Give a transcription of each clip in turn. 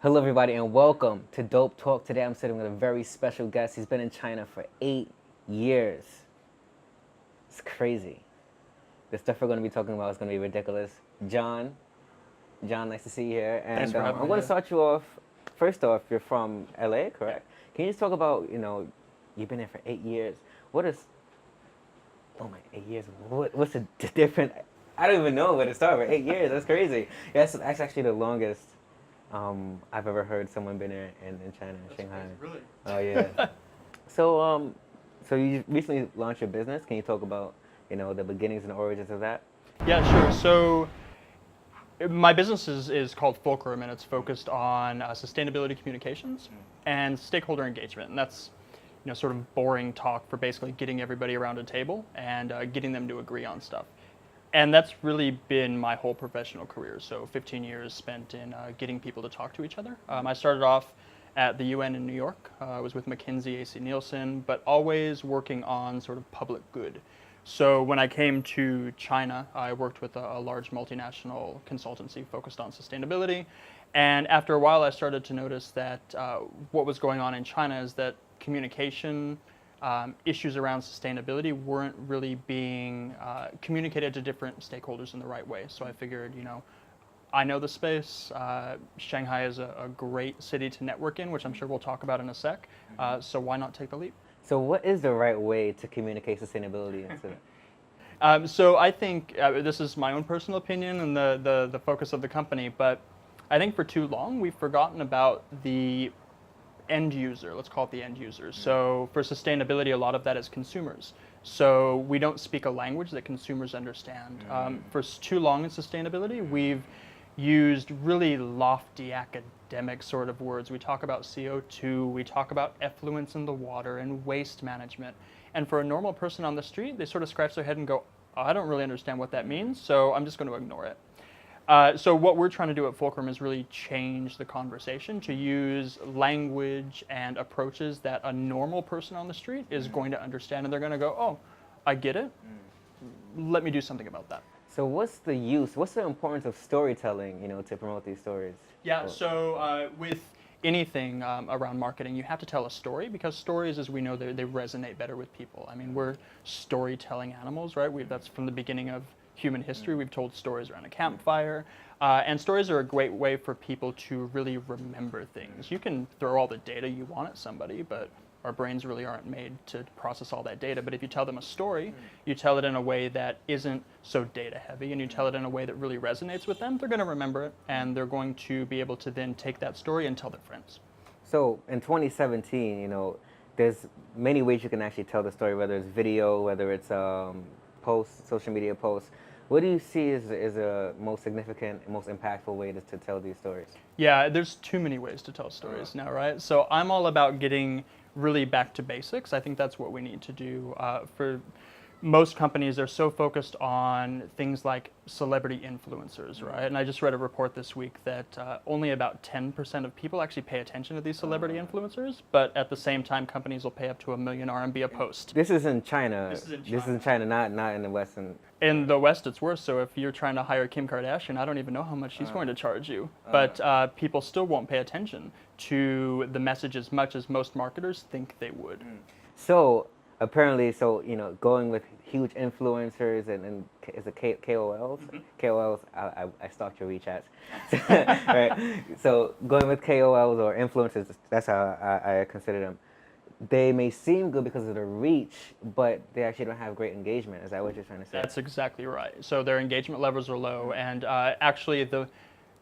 Hello, everybody, and welcome to Dope Talk. Today, I'm sitting with a very special guest. He's been in China for 8 years. It's crazy. The stuff we're going to be talking about is going to be ridiculous. John, nice to see you here. And Thanks for having I'm me. going to start you off. First off, you're from LA, correct? Can you just talk about, you've been there for 8 years. What is? Oh my, 8 years. What's the different? I don't even know where to start. With 8 years, that's crazy. That's actually the longest I've ever heard someone been in China, in Shanghai. Really? Oh yeah. So you recently launched your business. Can you talk about the beginnings and the origins of that? Yeah, sure. So my business is called Fulcrum, and it's focused on sustainability communications and stakeholder engagement. And that's sort of boring talk for basically getting everybody around a table and getting them to agree on stuff. And that's really been my whole professional career. So 15 years spent in getting people to talk to each other. I started off at the UN in New York. I was with McKinsey, AC Nielsen, but always working on sort of public good. So when I came to China, I worked with a large multinational consultancy focused on sustainability. And after a while, I started to notice that what was going on in China is that communication issues around sustainability weren't really being communicated to different stakeholders in the right way. So I figured, I know the space. Shanghai is a great city to network in, which I'm sure we'll talk about in a sec. So why not take the leap? So what is the right way to communicate sustainability into? So I think this is my own personal opinion and the focus of the company, but I think for too long we've forgotten about the end user. Let's call it the end user. So for sustainability, a lot of that is consumers. So we don't speak a language that consumers understand. For too long in sustainability, we've used really lofty academic sort of words. We talk about CO2, we talk about effluents in the water and waste management. And for a normal person on the street, they sort of scratch their head and go, oh, I don't really understand what that means, so I'm just going to ignore it. So what we're trying to do at Fulcrum is really change the conversation to use language and approaches that a normal person on the street is going to understand, and they're going to go, oh, I get it. Let me do something about that. So what's the importance of storytelling, to promote these stories? Yeah, so with anything around marketing, you have to tell a story because stories, as we know, they resonate better with people. I mean, we're storytelling animals, right? That's from the beginning of human history. We've told stories around a campfire, and stories are a great way for people to really remember things. You can throw all the data you want at somebody, but our brains really aren't made to process all that data. But if you tell them a story, you tell it in a way that isn't so data heavy, and you tell it in a way that really resonates with them, they're going to remember it, and they're going to be able to then take that story and tell their friends. So in 2017, there's many ways you can actually tell the story, whether it's video, whether it's posts, social media posts. What do you see is a most significant, most impactful way to tell these stories? Yeah, there's too many ways to tell stories now, right? So I'm all about getting really back to basics. I think that's what we need to do. For most companies, they're so focused on things like celebrity influencers, right? And I just read a report this week that only about 10% of people actually pay attention to these celebrity influencers, but at the same time, companies will pay up to $1 million RMB a post. This is in China. This is in This is in China, not in the Western. In the West, it's worse. So if you're trying to hire Kim Kardashian, I don't even know how much she's going to charge you. But people still won't pay attention to the message as much as most marketers think they would. So apparently, going with huge influencers and is it KOLs? KOLs, I stalked your WeChats. Right. So going with KOLs or influencers, that's how I consider them. They may seem good because of the reach, but they actually don't have great engagement. Is that what you're trying to say? That's exactly right. So their engagement levels are low, and actually the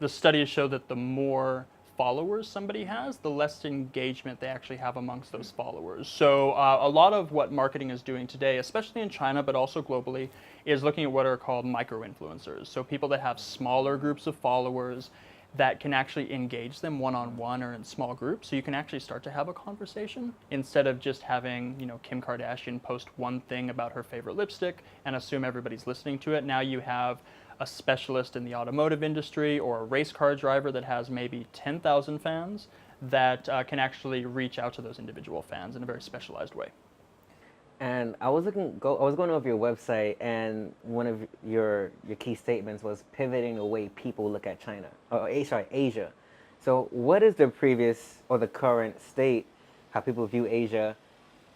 studies show that the more followers somebody has, the less engagement they actually have amongst those followers. So a lot of what marketing is doing today, especially in China, but also globally, is looking at what are called micro-influencers. So people that have smaller groups of followers that can actually engage them one-on-one or in small groups. So you can actually start to have a conversation instead of just having, Kim Kardashian post one thing about her favorite lipstick and assume everybody's listening to it. Now you have a specialist in the automotive industry or a race car driver that has maybe 10,000 fans that can actually reach out to those individual fans in a very specialized way. And I was going over your website, and one of your key statements was pivoting the way people look at China. Oh, sorry, Asia. So, what is the previous or the current state, how people view Asia,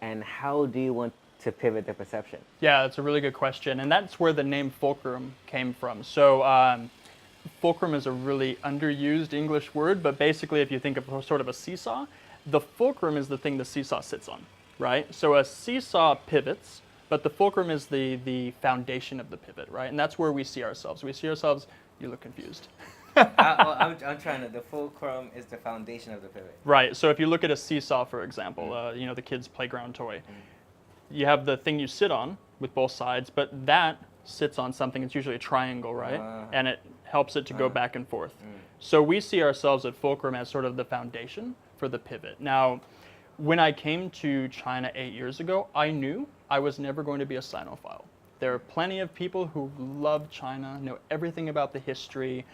and how do you want to pivot their perception? Yeah, that's a really good question, and that's where the name Fulcrum came from. So fulcrum is a really underused English word, but basically if you think of sort of a seesaw, the fulcrum is the thing the seesaw sits on, right? So a seesaw pivots, but the fulcrum is the foundation of the pivot, right? And that's where we see ourselves. We see ourselves, you look confused. I'm trying to, the fulcrum is the foundation of the pivot. Right, so if you look at a seesaw, for example, the kids' playground toy, you have the thing you sit on with both sides, but that sits on something, it's usually a triangle, right? And it helps it to go back and forth. So we see ourselves at Fulcrum as sort of the foundation for the pivot. Now, when I came to China 8 years ago, I knew I was never going to be a Sinophile. There are plenty of people who love China, know everything about the history,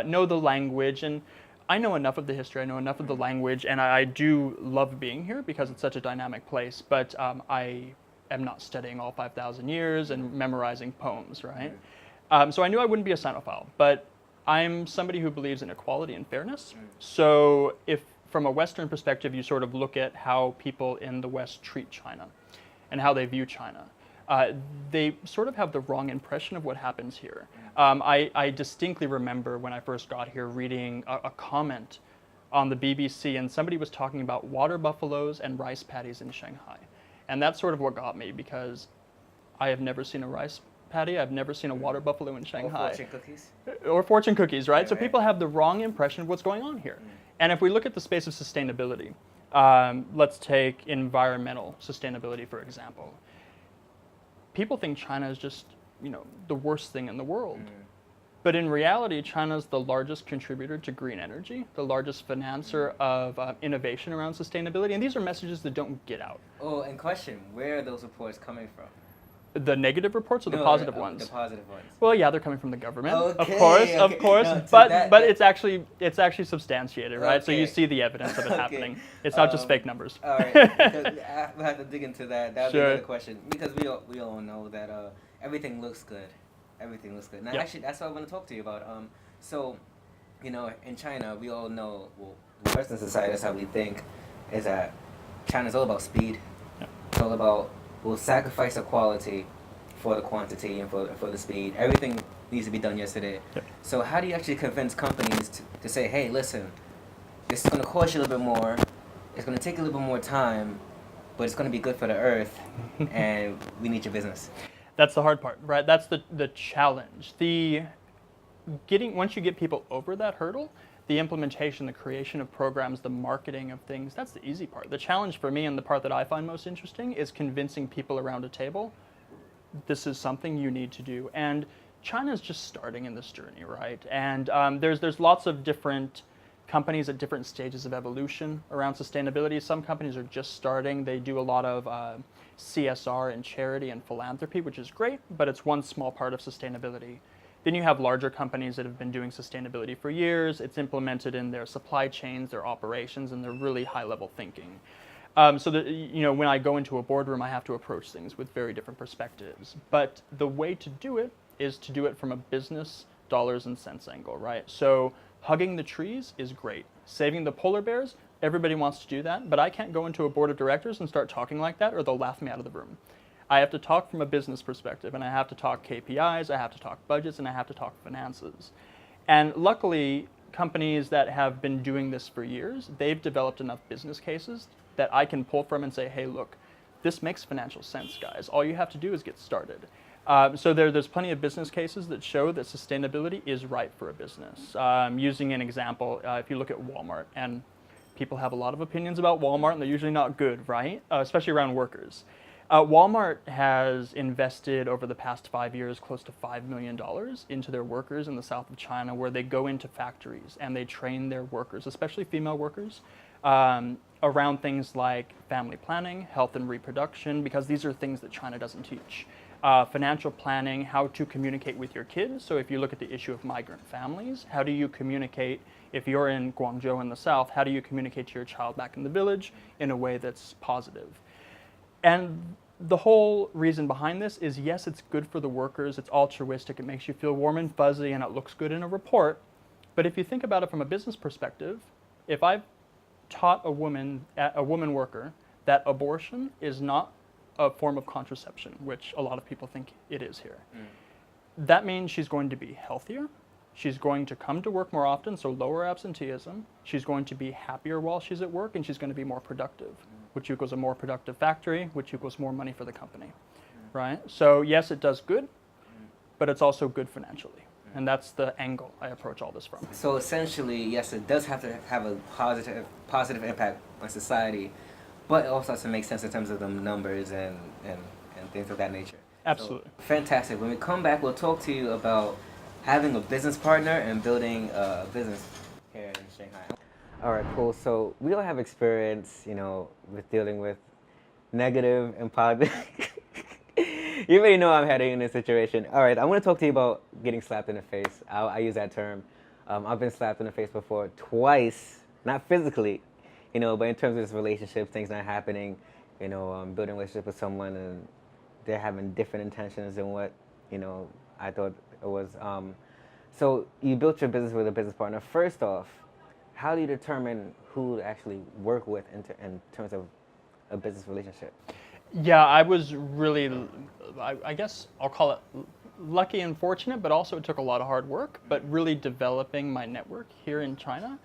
know the language, and I know enough of the history, I know enough of the language, and I do love being here because it's such a dynamic place, but I am not studying all 5,000 years and memorizing poems, right? So I knew I wouldn't be a Sinophile, but I'm somebody who believes in equality and fairness. So if from a Western perspective, you sort of look at how people in the West treat China and how they view China, they sort of have the wrong impression of what happens here. I distinctly remember when I first got here reading a comment on the BBC, and somebody was talking about water buffaloes and rice paddies in Shanghai. And that's sort of what got me, because I have never seen a rice paddy, I've never seen a water buffalo in Shanghai. Or fortune cookies. Or fortune cookies, right? So Right. people have the wrong impression of what's going on here. And if we look at the space of sustainability, let's take environmental sustainability, for example. People think China is just, the worst thing in the world. But in reality, China is the largest contributor to green energy, the largest financer of innovation around sustainability, and these are messages that don't get out. Oh, and question, where are those reports coming from? The negative reports or the No, positive ones? The positive ones. Well, yeah, they're coming from the government, of Okay, course, No, so but it's actually substantiated, right? So you Okay. see the evidence of it Okay. happening. It's not just fake numbers. All right, because we'll have to dig into that. That would be Sure. another question, because we all know that everything looks good. Everything looks good. Now, Yep. actually, that's what I want to talk to you about. So, in China, we all know, well, Western society, that's how we think, is that China's all about speed. Yep. It's all about, we'll sacrifice the quality for the quantity and for the speed. Everything needs to be done yesterday. Yep. So how do you actually convince companies to say, hey, listen, this is going to cost you a little bit more, it's going to take a little bit more time, but it's going to be good for the earth, and we need your business? That's the hard part, right? That's the challenge. Once you get people over that hurdle, the implementation, the creation of programs, the marketing of things, that's the easy part. The challenge for me, and the part that I find most interesting, is convincing people around a table, this is something you need to do. And China's just starting in this journey, right? And there's lots of different companies at different stages of evolution around sustainability. Some companies are just starting. They do a lot of CSR and charity and philanthropy, which is great, but it's one small part of sustainability. Then you have larger companies that have been doing sustainability for years. It's implemented in their supply chains, their operations, and their really high-level thinking. So that, when I go into a boardroom, I have to approach things with very different perspectives. But the way to do it is to do it from a business dollars and cents angle, right? So hugging the trees is great. Saving the polar bears, everybody wants to do that, but I can't go into a board of directors and start talking like that, or they'll laugh me out of the room. I have to talk from a business perspective, and I have to talk KPIs, I have to talk budgets, and I have to talk finances. And luckily, companies that have been doing this for years, they've developed enough business cases that I can pull from and say, hey, look, this makes financial sense, guys. All you have to do is get started. So there's plenty of business cases that show that sustainability is right for a business. Using an example, if you look at Walmart, and people have a lot of opinions about Walmart, and they're usually not good, right? Especially around workers. Walmart has invested over the past 5 years close to $5 million into their workers in the south of China, where they go into factories and they train their workers, especially female workers, around things like family planning, health and reproduction, because these are things that China doesn't teach. Financial planning, how to communicate with your kids. So if you look at the issue of migrant families, how do you communicate, if you're in Guangzhou in the south, how do you communicate to your child back in the village in a way that's positive? And the whole reason behind this is, yes, it's good for the workers, it's altruistic, it makes you feel warm and fuzzy, and it looks good in a report. But if you think about it from a business perspective, if I've taught a woman worker that abortion is not a form of contraception, which a lot of people think it is here, that means she's going to be healthier. She's going to come to work more often, so lower absenteeism. She's going to be happier while she's at work, and she's going to be more productive, which equals a more productive factory, which equals more money for the company, right? So yes, it does good, but it's also good financially. And that's the angle I approach all this from. So essentially, yes, it does have to have a positive impact on society, but it also has to make sense in terms of the numbers and things of that nature. Absolutely. So, fantastic. When we come back, we'll talk to you about having a business partner and building a business here in Shanghai. All right, cool. So we all have experience, with dealing with negative and positive. You already know I'm heading in this situation. All right, I want to talk to you about getting slapped in the face. I use that term. I've been slapped in the face before, twice, not physically, but in terms of this relationship, things not happening, building a relationship with someone and they're having different intentions than what, I thought it was. So you built your business with a business partner. First off, how do you determine who to actually work with in terms of a business relationship? Yeah, I was really, I guess I'll call it lucky and fortunate, but also it took a lot of hard work, but really developing my network here in China.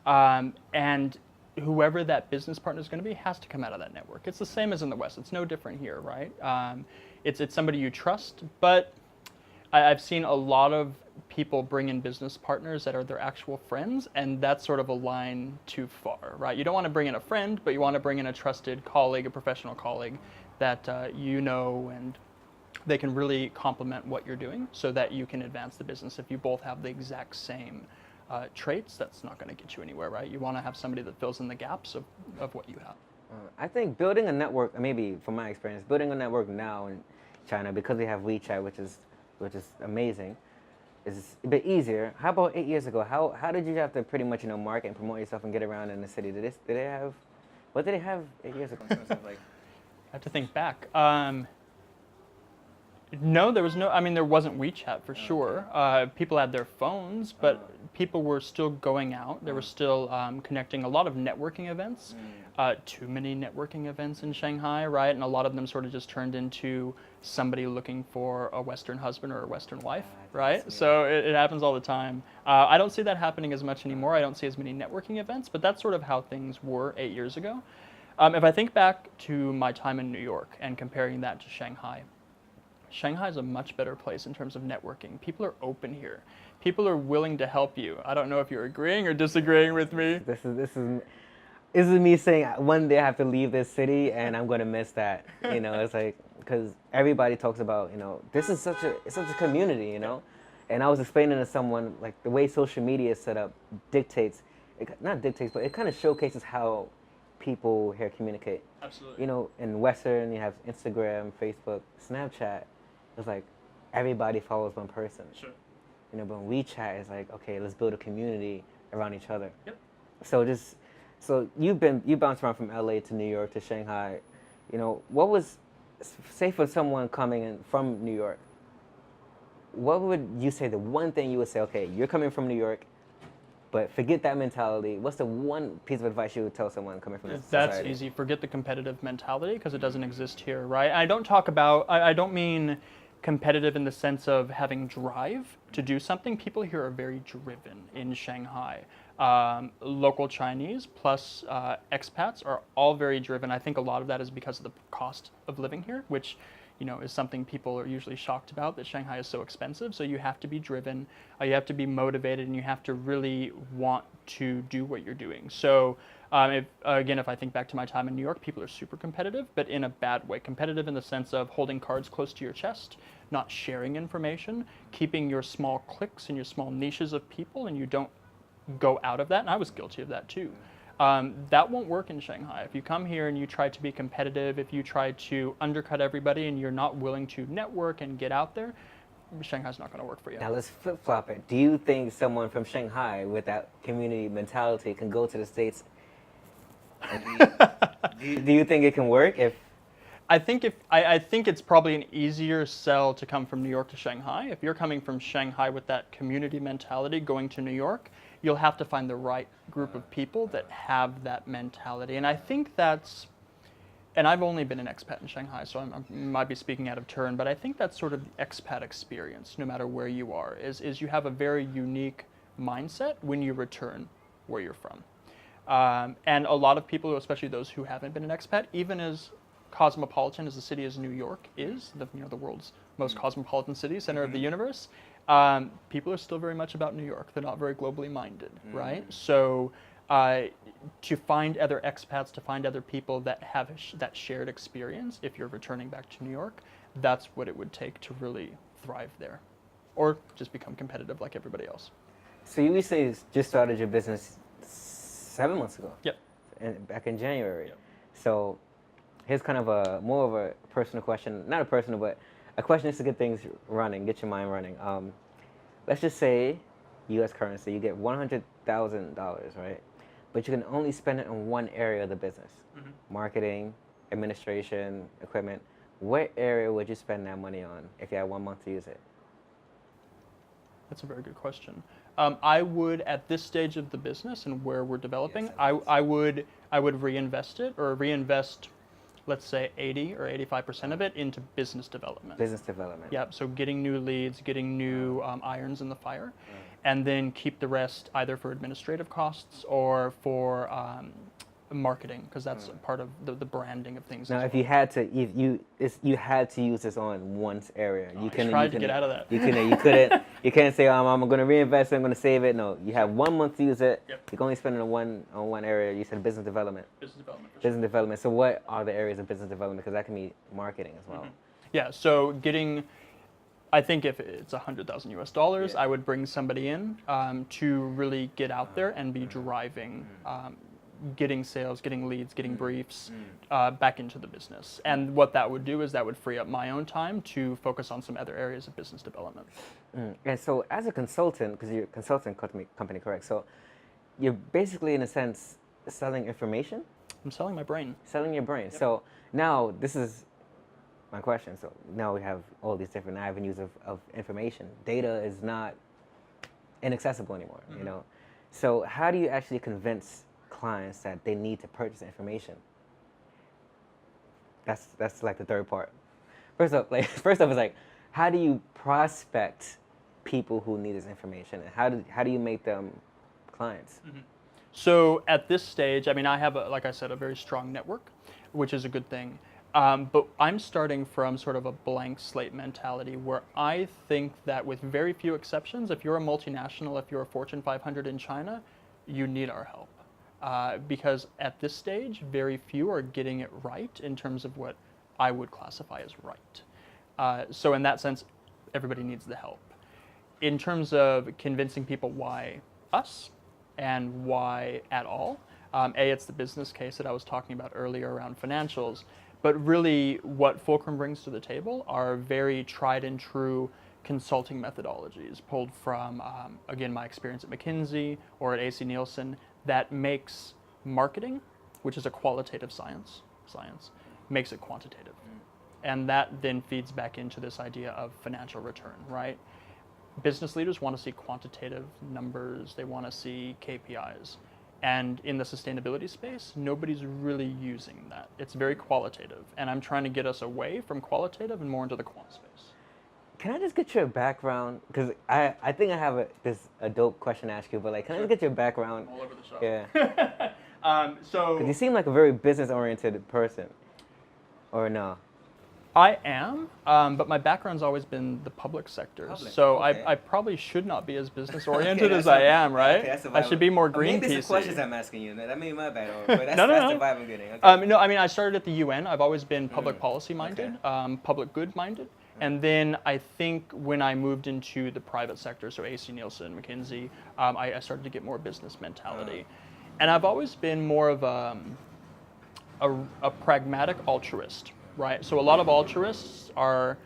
And whoever that business partner is going to be has to come out of that network. It's the same as in the West. It's no different here, right? It's somebody you trust, but I've seen a lot of people bring in business partners that are their actual friends, and that's sort of a line too far, right? You don't want to bring in a friend, but you want to bring in a trusted colleague, a professional colleague that and they can really complement what you're doing so that you can advance the business. If you both have the exact same traits, that's not going to get you anywhere, right? You want to have somebody that fills in the gaps of what you have. I think building a network, maybe from my experience, building a network now in China, because we have WeChat, which is amazing, is a bit easier. How about 8 years ago? How did you have to pretty much market and promote yourself and get around in the city? What did they have 8 years ago in terms of like? I have to think back. No, there was no. I mean, there wasn't WeChat for sure. People had their phones, but people were still going out. They were still connecting. A lot of networking events. Too many networking events in Shanghai, right? And a lot of them sort of just turned into somebody looking for a Western husband or a Western wife, right? So it happens all the time. I don't see that happening as much anymore. I don't see as many networking events, but that's sort of how things were 8 years ago. If I think back to my time in New York and comparing that to Shanghai, Shanghai is a much better place in terms of networking. People are open here. People are willing to help you. I don't know if you're agreeing or disagreeing with me. This is me saying one day I have to leave this city and I'm going to miss that. It's like, because everybody talks about, this is such a community, And I was explaining to someone, like, the way social media is set up dictates, not dictates, but it kind of showcases how people here communicate. Absolutely. In Western, you have Instagram, Facebook, Snapchat. It's like everybody follows one person. Sure. But WeChat is like, okay, let's build a community around each other. Yep. So you bounced around from LA to New York to Shanghai. What was, say for someone coming in from New York, what would you say the one thing you would say, okay, you're coming from New York, but forget that mentality. What's the one piece of advice you would tell someone coming from this society? That's easy. Forget the competitive mentality because it doesn't exist here, right? I don't mean competitive in the sense of having drive to do something. People here are very driven in Shanghai. Local Chinese plus expats are all very driven. I think a lot of that is because of the cost of living here, which is something people are usually shocked about, that Shanghai is so expensive. So you have to be driven, you have to be motivated, and you have to really want to do what you're doing. So if I think back to my time in New York, people are super competitive, but in a bad way. Competitive in the sense of holding cards close to your chest, not sharing information, keeping your small cliques and your small niches of people, and you don't go out of that. And I was guilty of that too. That won't work in Shanghai. If you come here and you try to be competitive, if you try to undercut everybody and you're not willing to network and get out there, Shanghai's not going to work for you. Now let's flip-flop it. Do you think someone from Shanghai with that community mentality can go to the States? Do you think it can work? I think it's probably an easier sell to come from New York to Shanghai. If you're coming from Shanghai with that community mentality going to New York, you'll have to find the right group of people that have that mentality. And I think that's, and I've only been an expat in Shanghai, so I might be speaking out of turn, but I think that's sort of the expat experience, no matter where you are, is you have a very unique mindset when you return where you're from. And a lot of people, especially those who haven't been an expat, even as cosmopolitan as the city as New York is, the world's most cosmopolitan city, center of the universe, people are still very much about New York. They're not very globally minded, right? So to find other expats, to find other people that have that shared experience, if you're returning back to New York, that's what it would take to really thrive there, or just become competitive like everybody else. So you recently just started your business 7 months ago. Yep. And back in January. Yep. So here's kind of a more of a personal question, not a personal, but a question just to get things running, get your mind running. Let's just say U.S. currency, you get $100,000, right? But you can only spend it in one area of the business, marketing, administration, equipment. What area would you spend that money on if you had 1 month to use it? That's a very good question. I would, at this stage of the business and where we're developing, I would reinvest it, or reinvest, let's say 80 or 85% of it into business development. Business development. Yep. So getting new leads, getting new irons in the fire, and then keep the rest either for administrative costs or for marketing, because that's part of the branding of things. Now, as if well. you had to, you had to use this on one area. You I tried to get out of that. You can't say, I'm going to reinvest it, I'm going to save it. No, you have 1 month to use it. Yep. You can only spend it on one area. You said business development. Business development. For Business development. So what are the areas of business development? Because that can be marketing as well. Yeah. So I think if it's $100,000 US, I would bring somebody in to really get out there and be driving, getting sales, getting leads, getting briefs back into the business. And what that would do is that would free up my own time to focus on some other areas of business development. And so as a consultant, because you're a consulting company, correct? So you're basically, in a sense, selling information? I'm selling my brain. Selling your brain. Yep. So now this is my question. So now we have all these different avenues of information. Data is not inaccessible anymore, you know? So how do you actually convince clients that they need to purchase information? That's like the third part. First off, is like, how do you prospect people who need this information, and how do you make them clients? So at this stage, I mean, I have, like I said, a very strong network, which is a good thing. But I'm starting from sort of a blank slate mentality, where I think that with very few exceptions, if you're a multinational, if you're a Fortune 500 in China, you need our help. Because at this stage, very few are getting it right in terms of what I would classify as right. So in that sense, everybody needs the help. In terms of convincing people why us and why at all, it's the business case that I was talking about earlier around financials, but really what Fulcrum brings to the table are very tried and true consulting methodologies pulled from, again, my experience at McKinsey or at AC Nielsen, that makes marketing, which is a qualitative science, makes it quantitative. And that then feeds back into this idea of financial return, right? Business leaders want to see quantitative numbers, they want to see KPIs. And in the sustainability space, nobody's really using that. It's very qualitative. And I'm trying to get us away from qualitative and more into the quant space. Can I just get your background? Because I think I have a dope question to ask you, but like, can I just get your background? All over the shop. Yeah. So Because you seem like a very business-oriented person, or no? I am, but my background's always been the public sector. So okay. I probably should not be as business-oriented as I am, right? Okay, I should be more Greenpeace. Maybe it's the questions I'm asking you. That may be my bad, but that's, no. that's the vibe I'm getting. Okay. No, I mean, I started at the UN. I've always been public policy-minded, public good-minded. And then I think when I moved into the private sector, so AC Nielsen, McKinsey, I started to get more business mentality. And I've always been more of a pragmatic altruist, right? So a lot of altruists are,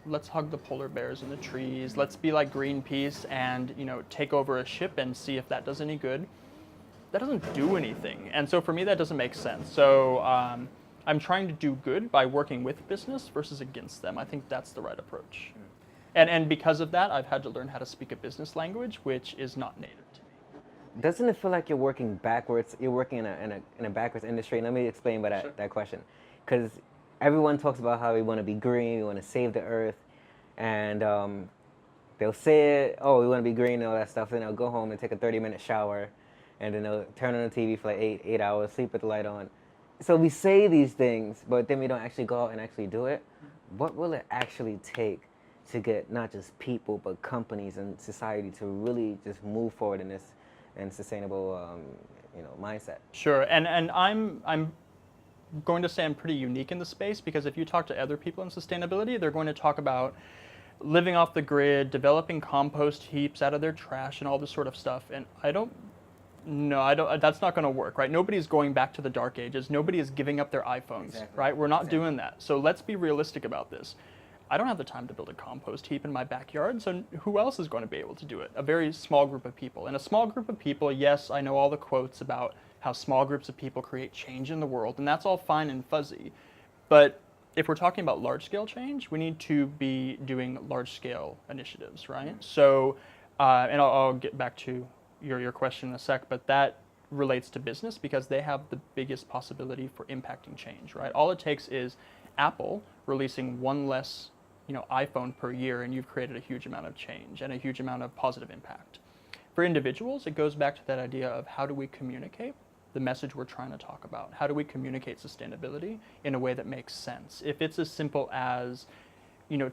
let's hug the polar bears in the trees, let's be like Greenpeace and, take over a ship and see if that does any good. That doesn't do anything. And so for me, that doesn't make sense. So I'm trying to do good by working with business versus against them. I think that's the right approach. And because of that, I've had to learn how to speak a business language, which is not native to me. doesn't it feel like you're working backwards? You're working in a backwards industry. And let me explain by that question, because everyone talks about how we want to be green, we want to save the earth, and they'll say it, oh, we want to be green and all that stuff. Then they'll go home and take a 30-minute shower, and then they'll turn on the TV for like eight hours, sleep with the light on. So we say these things, but then we don't actually go out and actually do it. What will it actually take to get not just people but companies and society to really just move forward in this and sustainable mindset? Sure, and I'm going to say I'm pretty unique in the space, because if you talk to other people in sustainability, they're going to talk about living off the grid, developing compost heaps out of their trash and all this sort of stuff. And I don't, that's not going to work, right? Nobody's going back to the dark ages. Nobody is giving up their iPhones, right? We're not doing that. So let's be realistic about this. I don't have the time to build a compost heap in my backyard, so who else is going to be able to do it? A very small group of people. And a small group of people, yes, I know all the quotes about how small groups of people create change in the world, and that's all fine and fuzzy. But if we're talking about large-scale change, we need to be doing large-scale initiatives, right? So, and I'll get back to your question in a sec, but that relates to business because they have the biggest possibility for impacting change, right? All it takes is Apple releasing one less iPhone per year, and you've created a huge amount of change and a huge amount of positive impact. For individuals, it goes back to that idea of how do we communicate the message we're trying to talk about? How do we communicate sustainability in a way that makes sense? If it's as simple as,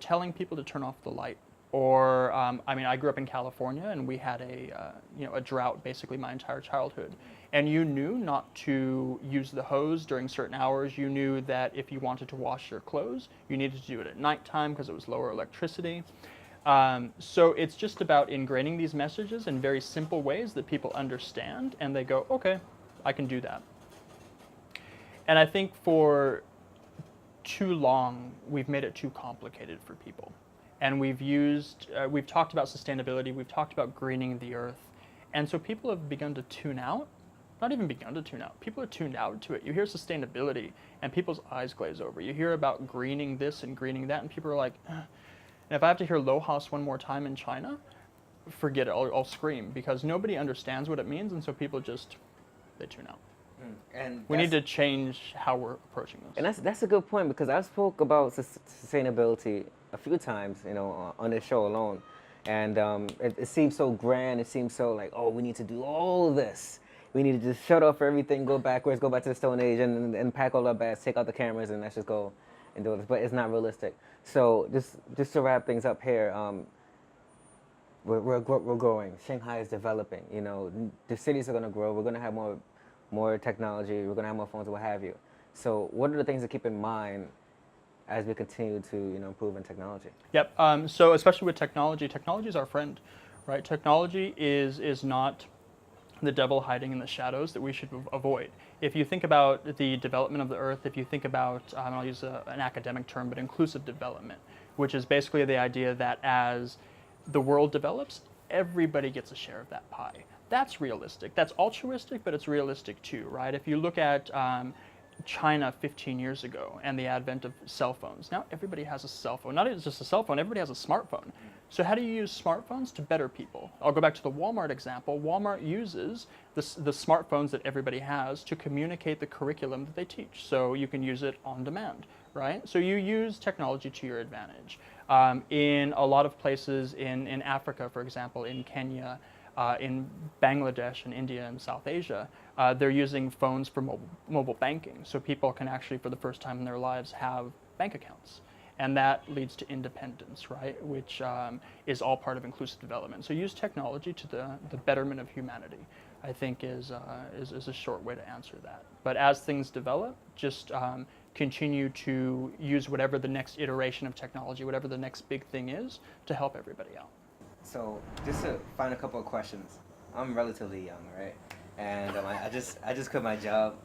telling people to turn off the light, or I grew up in California and we had a drought basically my entire childhood, and you knew not to use the hose during certain hours. You knew that if you wanted to wash your clothes, you needed to do it at nighttime because it was lower electricity. So it's just about ingraining these messages in very simple ways that people understand, and they go, okay, I can do that. And I think for too long, we've made it too complicated for people. And we've talked about sustainability, we've talked about greening the earth. And so people have begun to tune out, not even begun to tune out, people are tuned out to it. You hear sustainability and people's eyes glaze over. You hear about greening this and greening that, and people are like, ugh. And if I have to hear LOHAS one more time in China, forget it, I'll scream, because nobody understands what it means, and so people they tune out. And we need to change how we're approaching this. And that's a good point, because I spoke about sustainability a few times, on this show alone, and it seems so grand. It seems so like, oh, we need to do all this. We need to just shut off everything, go backwards, go back to the Stone Age, and pack all our bags, take out the cameras, and let's just go and do this. But it's not realistic. So just to wrap things up here, we're growing. Shanghai is developing. The cities are going to grow. We're going to have more technology. We're going to have more phones, what have you. So what are the things to keep in mind as we continue to improve in technology? Yep. So especially with technology is our friend, right? Technology is not the devil hiding in the shadows that we should avoid. If you think about the development of the earth, if you think about, I'll use an academic term, but inclusive development, which is basically the idea that as the world develops, everybody gets a share of that pie. That's realistic. That's altruistic, but it's realistic too, right? If you look at China 15 years ago and the advent of cell phones, now everybody has a cell phone. Not just a cell phone, everybody has a smartphone. So how do you use smartphones to better people? I'll go back to the Walmart example. Walmart uses the smartphones that everybody has to communicate the curriculum that they teach. So you can use it on demand, right? So you use technology to your advantage. In a lot of places in Africa, for example, in Kenya, in Bangladesh and India and South Asia, they're using phones for mobile banking. So people can actually, for the first time in their lives, have bank accounts. And that leads to independence, right? Which is all part of inclusive development. So use technology to the betterment of humanity, I think is a short way to answer that. But as things develop, just continue to use whatever the next iteration of technology, whatever the next big thing is, to help everybody out. So just to find a couple of questions. I'm relatively young, right? And I just quit my job.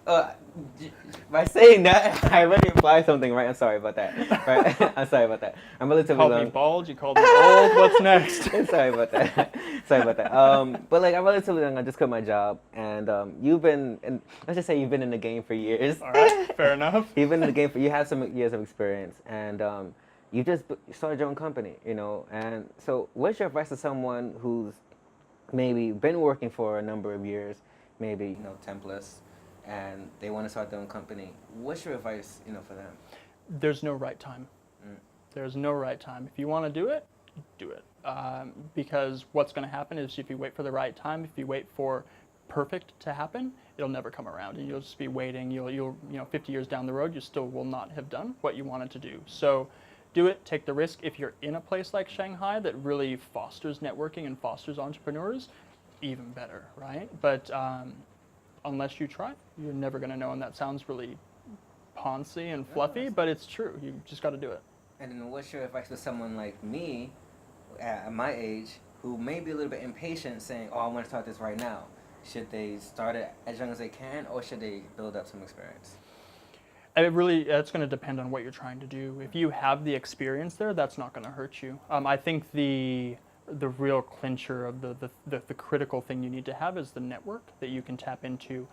By saying that, I already implied something, right? I'm sorry about that. Right? I'm sorry about that. I'm relatively young. You called me bald. You called me old. What's next? Sorry about that. Sorry about that. But I'm relatively young. I just quit my job, and let's just say you've been in the game for years. All right, fair enough. You've been in the game you have some years of experience, and you just started your own company, And so, what's your advice to someone who's maybe been working for a number of years, maybe, you know, templates, and they want to start their own company. What's your advice, you know, for them? There's no right time. There's no right time. If you want to do it, do it. Because what's going to happen is if you wait for the right time, if you wait for perfect to happen, it'll never come around, and you'll just be waiting. You'll you know, 50 years down the road, you still will not have done what you wanted to do. So do it, take the risk. If you're in a place like Shanghai that really fosters networking and fosters entrepreneurs, even better, right? But unless you try, you're never going to know, and that sounds really poncy and fluffy, but it's true. You just got to do it. And then what's your advice for someone like me, at my age, who may be a little bit impatient, saying, oh, I want to start this right now? Should they start it as young as they can, or should they build up some experience? It's going to depend on what you're trying to do. If you have the experience there, that's not going to hurt you. I think the real clincher of the critical thing you need to have is the network that you can tap into.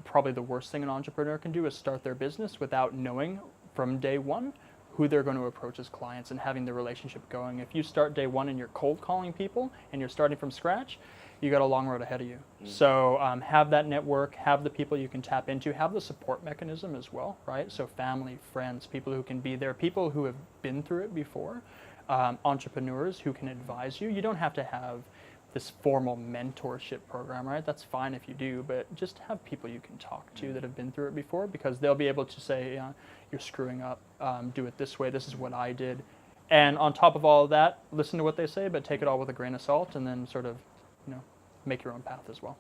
Probably the worst thing an entrepreneur can do is start their business without knowing from day one who they're going to approach as clients and having the relationship going. If you start day one and you're cold calling people and you're starting from scratch, you got a long road ahead of you. So have that network, have the people you can tap into, have the support mechanism as well, right? So family, friends, people who can be there, people who have been through it before, entrepreneurs who can advise you. You don't have to have this formal mentorship program, right? That's fine if you do, but just have people you can talk to that have been through it before, because they'll be able to say, you're screwing up, do it this way, this is what I did. And on top of all of that, listen to what they say, but take it all with a grain of salt, and then sort of, you know, make your own path as well.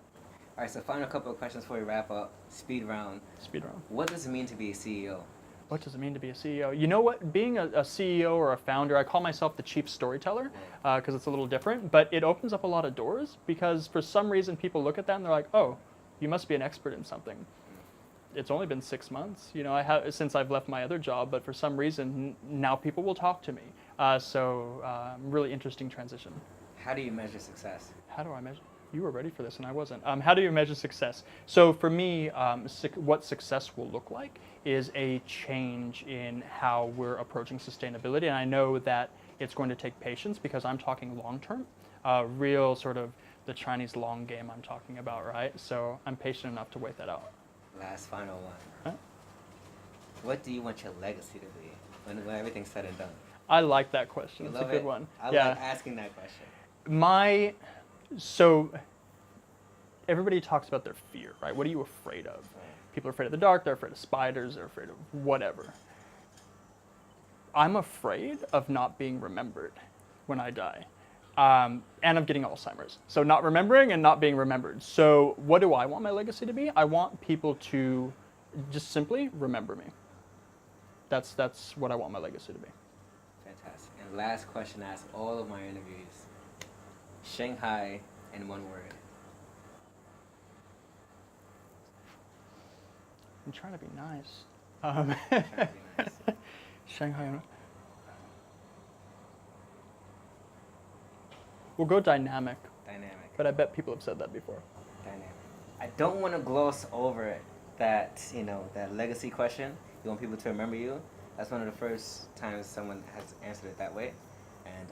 All right, so final couple of questions before we wrap up. Speed round. Speed round. What does it mean to be a CEO? What does it mean to be a CEO? You know what? Being a CEO or a founder, I call myself the chief storyteller because it's a little different, but it opens up a lot of doors, because for some reason people look at that and they're like, oh, you must be an expert in something. It's only been 6 months, you know, since I've left my other job, but for some reason now people will talk to me. Really interesting transition. How do you measure success? How do I measure? You were ready for this and I wasn't. How do you measure success? So for me, what success will look like is a change in how we're approaching sustainability. And I know that it's going to take patience, because I'm talking long term, real sort of the Chinese long game I'm talking about, right? So I'm patient enough to wait that out. Last final one. Huh? What do you want your legacy to be when everything's said and done? I like that question. You It's a love good it? one. I Yeah. like asking that question. So everybody talks about their fear, right? What are you afraid of? People are afraid of the dark, they're afraid of spiders, they're afraid of whatever. I'm afraid of not being remembered when I die. And of getting Alzheimer's. So not remembering and not being remembered. So what do I want my legacy to be? I want people to just simply remember me. That's what I want my legacy to be. Fantastic. And last question I ask all of my interviews. Shanghai in one word. I'm trying to be nice. Try to be nice. Shanghai. We'll go dynamic. Dynamic. But I bet people have said that before. Dynamic. I don't want to gloss over it, that, you know, that legacy question. You want people to remember you. That's one of the first times someone has answered it that way. And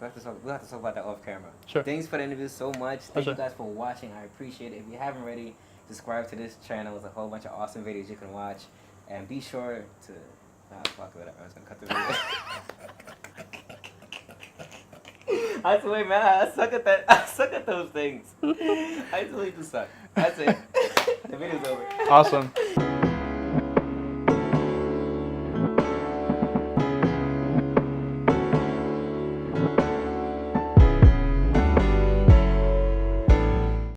we'll have to talk about that off camera. Sure. Thanks for the interview so much. Thank Pleasure. you guys for watching. I appreciate it. If you haven't already, subscribe to this channel. There's a whole bunch of awesome videos you can watch. And be sure to... fuck whatever. I was going to cut the video. I swear, man, I suck at that. I suck at those things. I totally do suck. That's it. The video's over. Awesome.